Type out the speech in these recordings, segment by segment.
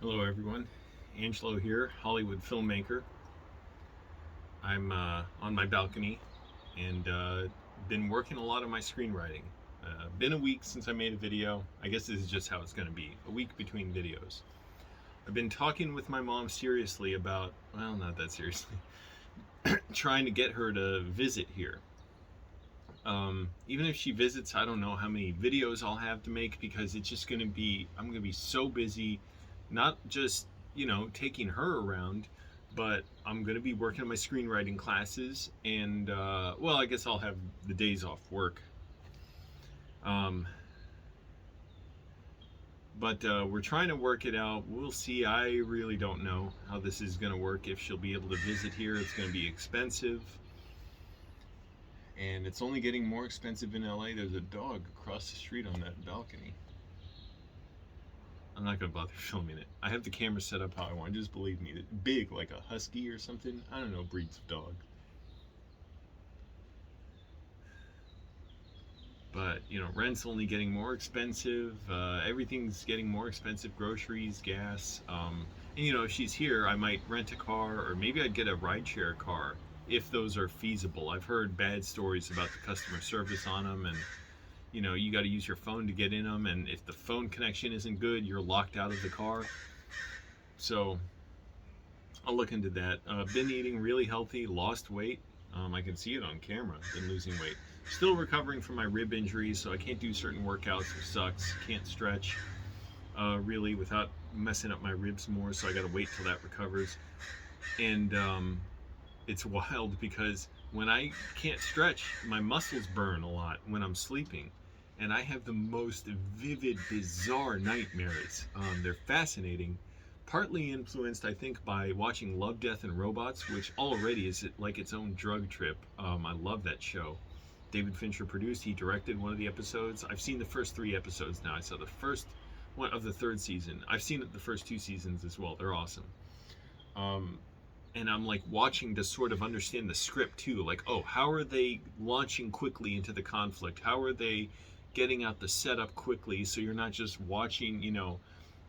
Hello everyone, Angelo here, Hollywood filmmaker. I'm on my balcony and been working a lot on my screenwriting. Been a week since I made a video. I guess this is just how it's going to be, a week between videos. I've been talking with my mom seriously about, well, not that seriously, trying to get her to visit here. Even if she visits, I don't know how many videos I'll have to make because it's just going to be, I'm going to be so busy, not just, taking her around, but I'm going to be working on my screenwriting classes and, well, I guess I'll have the days off work. But we're trying to work it out. We'll see. I really don't know how this is going to work. If she'll be able to visit here, it's going to be expensive. And it's only getting more expensive in LA. There's a dog across the street on that balcony. I'm not going to bother filming it. I have the camera set up how I want. Just believe me. It's big, like a husky or something. I don't know breeds of dog. But, rent's only getting more expensive. Everything's getting more expensive. Groceries, gas. And, if she's here, I might rent a car, or maybe I'd get a rideshare car if those are feasible. I've heard bad stories about the customer service on them, and you got to use your phone to get in them, and if the phone connection isn't good, you're locked out of the car. So I'll look into that. Been eating really healthy, lost weight. I can see it on camera. Been losing weight. Still recovering from my rib injuries, so I can't do certain workouts. It sucks. Can't stretch really without messing up my ribs more, so I got to wait till that recovers. And it's wild because when I can't stretch, my muscles burn a lot when I'm sleeping. And I have the most vivid, bizarre nightmares. They're fascinating. Partly influenced, I think, by watching Love, Death, and Robots, which already is like its own drug trip. I love that show. David Fincher produced, he directed one of the episodes. I've seen the first 3 episodes now. I saw the first one of the 3rd season. I've seen the first 2 seasons as well. They're awesome. And I'm like watching to sort of understand the script too. Like, oh, how are they launching quickly into the conflict? How are they getting out the setup quickly so you're not just watching,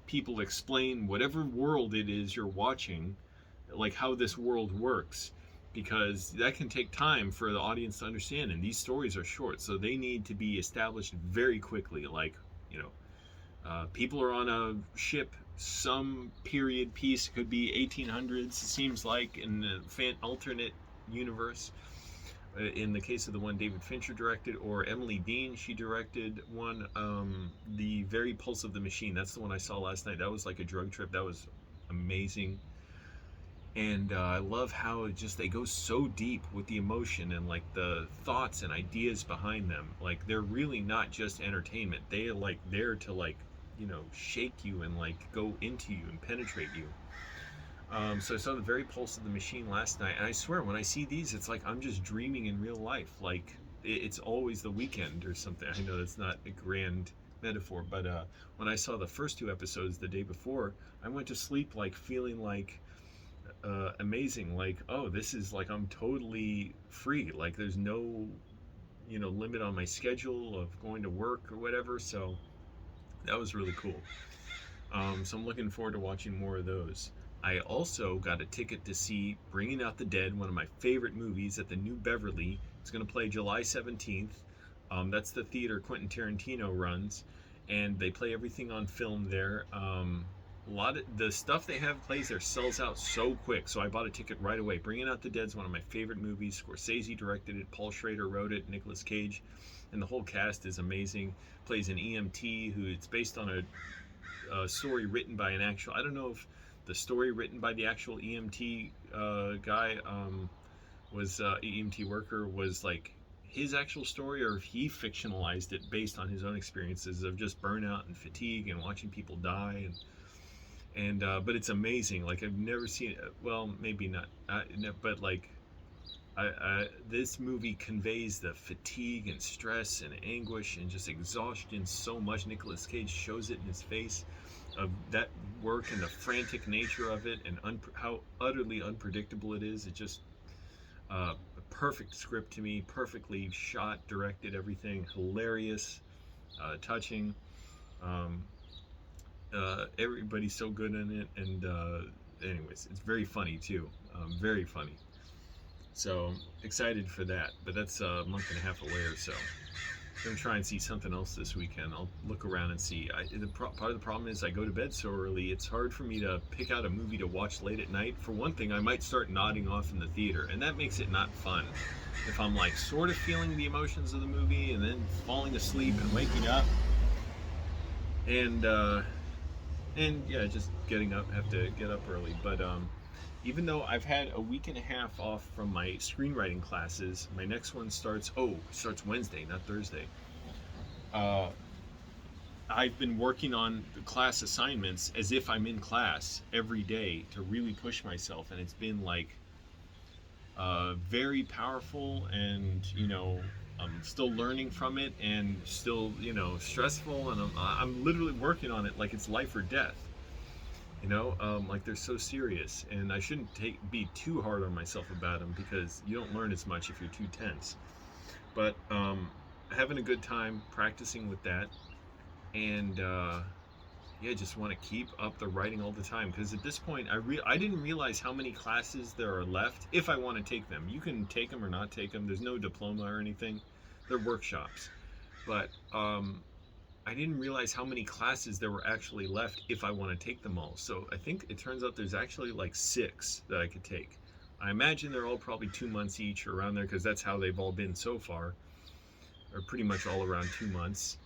people explain whatever world it is you're watching, like how this world works, because that can take time for the audience to understand, and these stories are short, so they need to be established very quickly. Like, people are on a ship, some period piece, could be 1800s, it seems like, in the alternate universe. In the case of the one David Fincher directed, or Emily Dean, she directed one, The Very Pulse of the Machine. That's the one I saw last night. That was like a drug trip. That was amazing. And I love how they go so deep with the emotion and like the thoughts and ideas behind them. Like, they're really not just entertainment. They are like there to shake you and like go into you and penetrate you. So I saw The Very Pulse of the Machine last night, and I swear when I see these, it's like I'm just dreaming in real life. Like, it's always the weekend or something. I know that's not a grand metaphor, but when I saw the first 2 episodes the day before, I went to sleep like feeling like amazing. Like, oh, this is like I'm totally free. Like, there's no limit on my schedule of going to work or whatever. So that was really cool. So I'm looking forward to watching more of those. I also got a ticket to see Bringing Out the Dead, one of my favorite movies, at the New Beverly. It's going to play July 17th. That's the theater Quentin Tarantino runs, and they play everything on film there. A lot of the stuff they have plays there sells out so quick, so I bought a ticket right away. Bringing Out the Dead is one of my favorite movies. Scorsese directed it, Paul Schrader wrote it, Nicolas Cage, and the whole cast is amazing. Plays an EMT who, it's based on a story written by an actual, I don't know if the story written by the actual EMT guy was EMT worker was like his actual story, or if he fictionalized it based on his own experiences of just burnout and fatigue and watching people die, and but it's amazing. Like, I've never seen it. Well, maybe not, but like this movie conveys the fatigue and stress and anguish and just exhaustion so much. Nicolas Cage shows it in his face, of that work and the frantic nature of it, and how utterly unpredictable it is. It just a perfect script to me, perfectly shot, directed, everything hilarious, touching. Everybody's so good in it, and anyways, it's very funny too. Very funny. So excited for that. But that's a month and a half away or so. I'm gonna try and see something else this weekend. I'll look around and see. Part of the problem is I go to bed so early. It's hard for me to pick out a movie to watch late at night. For one thing, I might start nodding off in the theater, and that makes it not fun. If I'm like sort of feeling the emotions of the movie and then falling asleep and waking up, and yeah, just getting up, have to get up early. But even though I've had a week and a half off from my screenwriting classes, my next one starts Wednesday, not Thursday. I've been working on the class assignments as if I'm in class every day to really push myself, and it's been like very powerful, and I'm still learning from it, and still stressful, and I'm literally working on it like it's life or death. Like they're so serious, and I shouldn't be too hard on myself about them, because you don't learn as much if you're too tense. But having a good time practicing with that, and yeah, just want to keep up the writing all the time, because at this point I didn't realize how many classes there are left if I want to take them. You can take them or not take them. There's no diploma or anything. They're workshops. But I didn't realize how many classes there were actually left if I want to take them all. So I think it turns out there's actually like 6 that I could take. I imagine they're all probably 2 months each, or around there, because that's how they've all been so far, or pretty much all around 2 months.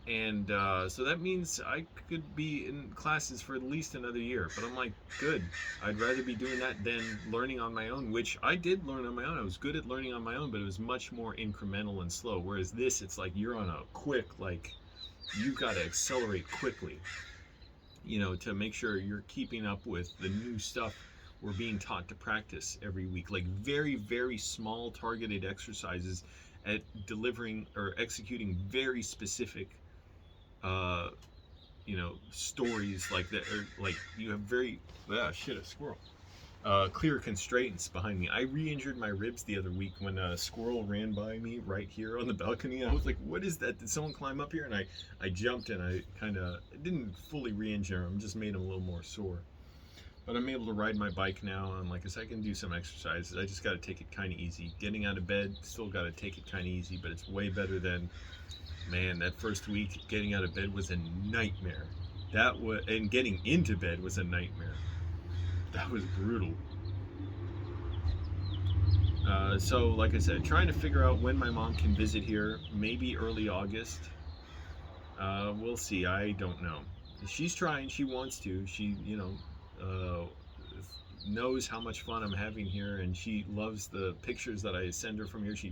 And so that means I could be in classes for at least another year. But I'm like, good. I'd rather be doing that than learning on my own, which I did learn on my own. I was good at learning on my own, but it was much more incremental and slow. Whereas this, it's like you're on a quick, like, you've got to accelerate quickly, to make sure you're keeping up with the new stuff we're being taught to practice every week. Like very, very small targeted exercises at delivering or executing very specific stories like that, or like you have very a squirrel. Clear constraints behind me. I re-injured my ribs the other week when a squirrel ran by me right here on the balcony. I was like, what is that? Did someone climb up here? And I jumped, and I kind of didn't fully re-injure him, just made him a little more sore. But I'm able to ride my bike now, and like I said, I can do some exercises. I just got to take it kind of easy. Getting out of bed, still got to take it kind of easy, but it's way better than, man, that first week getting out of bed was a nightmare. And getting into bed was a nightmare. That was brutal. So like I said, trying to figure out when my mom can visit here, maybe early August. We'll see. I don't know. She's trying. She wants to. She, knows how much fun I'm having here, and she loves the pictures that I send her from here. She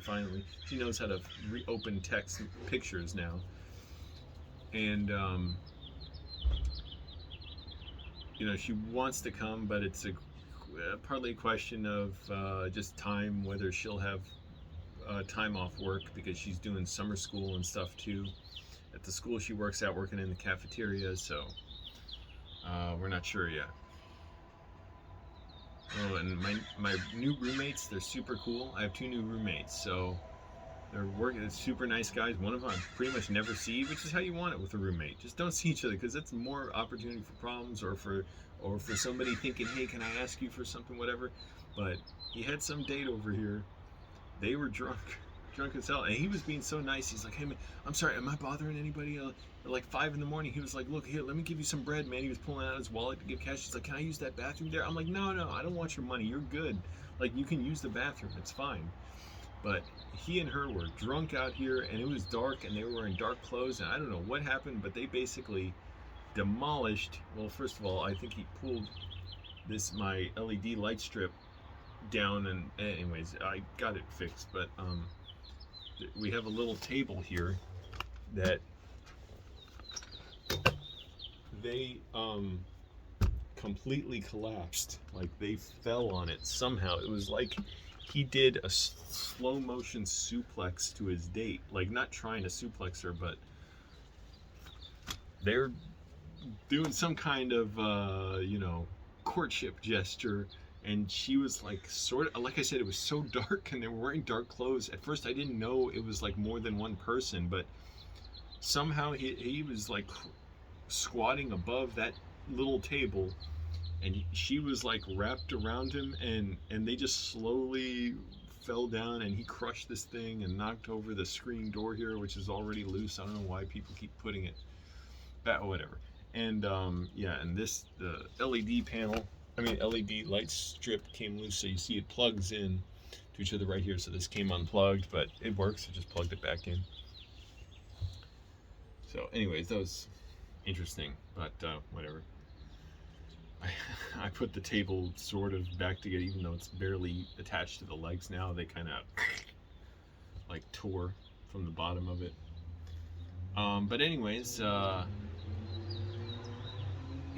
knows how to open text pictures now. And, she wants to come, but it's partly a question of just time, whether she'll have time off work, because she's doing summer school and stuff too at the school she works at, working in the cafeteria. So we're not sure yet. Oh, and my new roommates, they're super cool. I have 2 new roommates, so they're super nice guys. One of them I pretty much never see, which is how you want it with a roommate. Just don't see each other, because that's more opportunity for problems, or for somebody thinking, hey, can I ask you for something, whatever. But he had some date over here. They were drunk as hell, and he was being so nice. He's like, hey man, I'm sorry, am I bothering anybody? At like 5 in the morning, he was like, look here, let me give you some bread, man. He was pulling out his wallet to give cash. He's like, can I use that bathroom there? I'm like, no, I don't want your money, you're good. Like, you can use the bathroom, it's fine. But he and her were drunk out here, and it was dark, and they were wearing dark clothes, and I don't know what happened, but they basically demolished. Well, first of all, I think he pulled my LED light strip down, and anyways, I got it fixed. But we have a little table here that they completely collapsed. Like, they fell on it somehow. It was like he did a slow motion suplex to his date. Like, not trying to suplex her, but they're doing some kind of courtship gesture, and she was like, sort of, like I said, it was so dark, and they were wearing dark clothes. At first I didn't know it was like more than one person, but somehow he was like squatting above that little table, and she was like wrapped around him, and they just slowly fell down, and he crushed this thing and knocked over the screen door here, which is already loose. I don't know why people keep putting it back, whatever. And yeah, and this, the LED panel, I mean LED light strip came loose, so you see it plugs in to each other right here. So this came unplugged, but it works. I just plugged it back in. So anyways, that was interesting, but whatever. I put the table sort of back together, even though it's barely attached to the legs now. They kind of like tore from the bottom of it. But anyways, you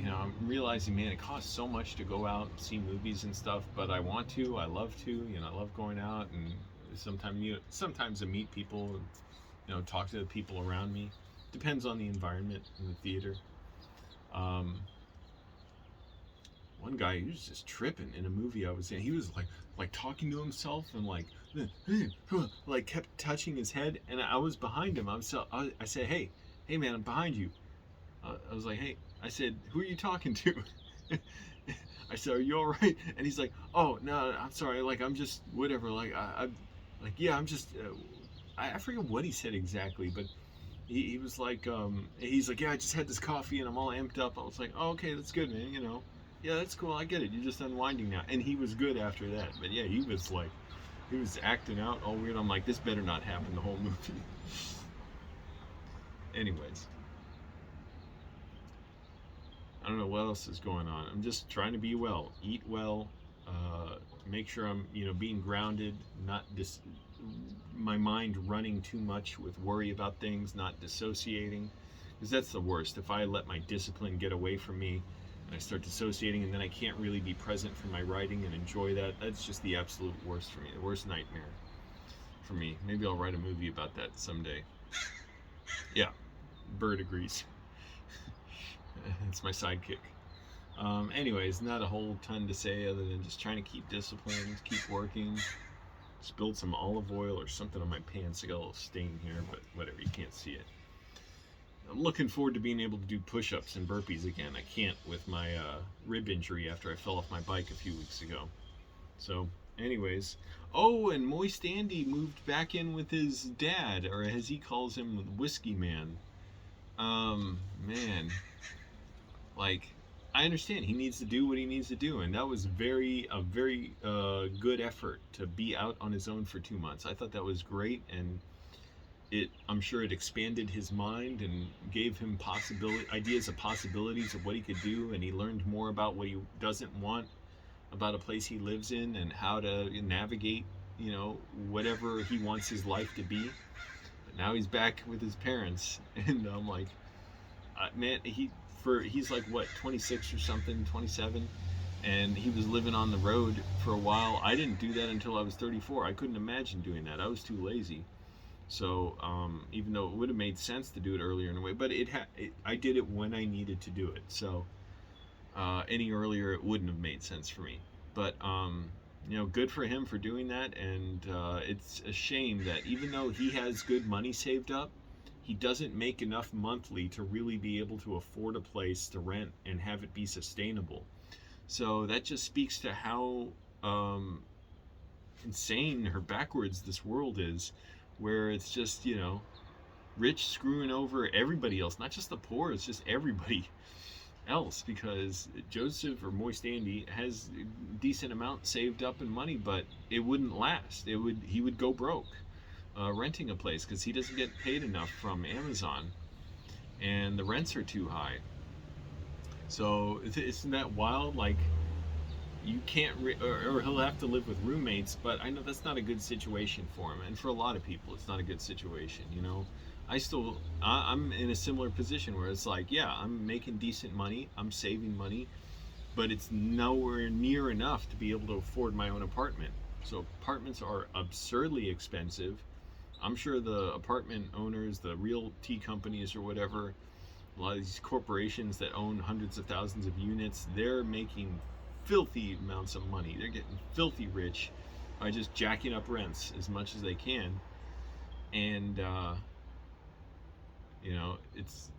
know, I'm realizing, man, it costs so much to go out and see movies and stuff, but I want to, I love to, you know, I love going out, and sometimes I meet people, and, you know, talk to the people around me. Depends on the environment in the theater. One guy, he was just tripping in a movie I was in. He was like talking to himself and like kept touching his head, and I was behind him. I said, hey man, I'm behind you. I was like, hey, I said, who are you talking to? I said, are you all right? And he's like, oh no, I'm sorry, like I'm just whatever, like I like, yeah, I'm just I forget what he said exactly, but he was like, he's like, yeah, I just had this coffee and I'm all amped up. I was like, oh, okay, that's good, man, you know. Yeah, that's cool, I get it, you're just unwinding now. And he was good after that. But yeah, he was acting out all weird. I'm like, this better not happen the whole movie. Anyways, I don't know what else is going on. I'm just trying to be well, eat well, make sure I'm, you know, being grounded, not my mind running too much with worry about things, not dissociating, because that's the worst. If I let my discipline get away from me and I start dissociating, and then I can't really be present for my writing and enjoy that, that's just the absolute worst for me, the worst nightmare for me. Maybe I'll write a movie about that someday. Yeah, Bird agrees. It's my sidekick. Anyways, not a whole ton to say other than just trying to keep disciplined, keep working. Spilled some olive oil or something on my pants. I got a little stain here, but whatever, you can't see it. I'm looking forward to being able to do push-ups and burpees again. I can't with my rib injury after I fell off my bike a few weeks ago. So, anyways. Oh, and Moist Andy moved back in with his dad, or as he calls him, Whiskey Man. Man. Like, I understand he needs to do what he needs to do, and that was a very good effort to be out on his own for 2 months. I thought that was great, and I'm sure it expanded his mind and gave him ideas of possibilities of what he could do, and he learned more about what he doesn't want about a place he lives in and how to navigate, you know, whatever he wants his life to be. But now he's back with his parents, and I'm like, man, he's like, what, 26 or something, 27, and he was living on the road for a while. I didn't do that until I was 34. I couldn't imagine doing that. I was too lazy. So even though it would have made sense to do it earlier in a way, but I did it when I needed to do it. So any earlier it wouldn't have made sense for me. But you know, good for him for doing that. And it's a shame that even though he has good money saved up, he doesn't make enough monthly to really be able to afford a place to rent and have it be sustainable. So that just speaks to how insane or backwards this world is, where it's just, you know, rich screwing over everybody else, not just the poor, it's just everybody else, because Joseph, or Moist Andy, has a decent amount saved up in money, but it wouldn't last. He would go broke renting a place because he doesn't get paid enough from Amazon, and the rents are too high. So isn't that wild? Like, you can't or he'll have to live with roommates, but I know that's not a good situation for him, and for a lot of people it's not a good situation, you know. I'm in a similar position where it's like, yeah, I'm making decent money, I'm saving money, but it's nowhere near enough to be able to afford my own apartment. So apartments are absurdly expensive. I'm sure the apartment owners, the realty companies or whatever, a lot of these corporations that own hundreds of thousands of units, they're making filthy amounts of money. They're getting filthy rich by just jacking up rents as much as they can. And you know, it's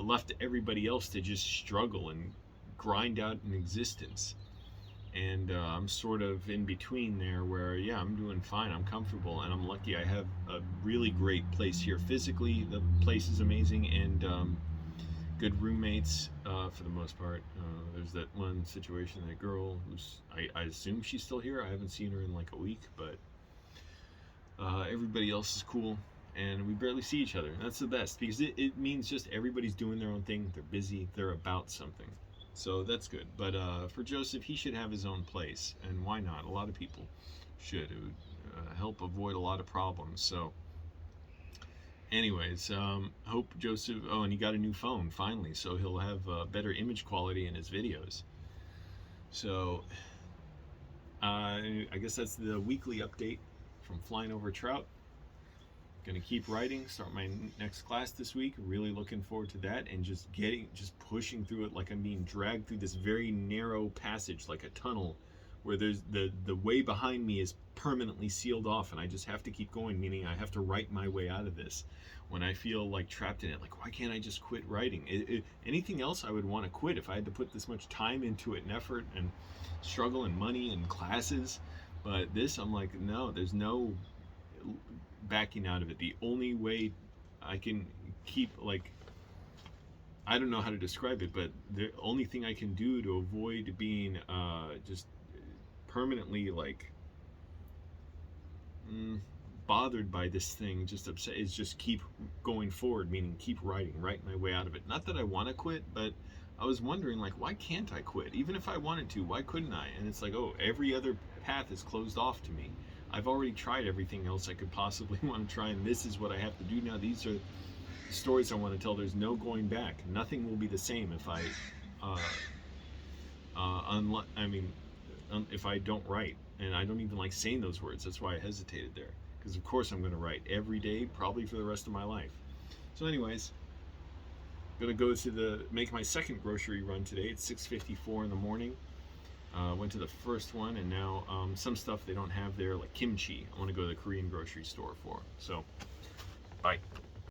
left everybody else to just struggle and grind out an existence. And I'm sort of in between there where, yeah, I'm doing fine, I'm comfortable, and I'm lucky I have a really great place here. Physically, the place is amazing, and good roommates for the most part. There's that one situation, that girl who's, I assume she's still here. I haven't seen her in like a week, but everybody else is cool, and we barely see each other. That's the best, because it means just everybody's doing their own thing. They're busy, they're about something. So that's good. But for Joseph, he should have his own place, and why not? A lot of people should. It would help avoid a lot of problems. So anyways, hope Joseph, oh, and he got a new phone finally, so he'll have better image quality in his videos. So I guess that's the weekly update from Flying Over Trout. Gonna keep writing, start my next class this week. Really looking forward to that, and just pushing through it like I'm being dragged through this very narrow passage, like a tunnel, where there's the way behind me is permanently sealed off, and I just have to keep going, meaning I have to write my way out of this. When I feel like trapped in it, like, why can't I just quit writing? Anything else I would want to quit if I had to put this much time into it and effort and struggle and money and classes. But this, I'm like, no, there's no backing out of it. The only way I can keep, like, I don't know how to describe it, but the only thing I can do to avoid being just permanently like bothered by this thing, just upset, is just keep going forward, meaning keep writing my way out of it. Not that I want to quit, but I was wondering, like, why can't I quit? Even if I wanted to, why couldn't I? And it's like, oh, every other path is closed off to me. I've already tried everything else I could possibly want to try, and this is what I have to do now. These are the stories I want to tell. There's no going back. Nothing will be the same if I, if I don't write. And I don't even like saying those words. That's why I hesitated there. Because of course I'm going to write every day, probably for the rest of my life. So anyways, I'm going to go to make my second grocery run today. It's 6:54 in the morning. Went to the first one, and now some stuff they don't have there, like kimchi, I want to go to the Korean grocery store for. So, bye.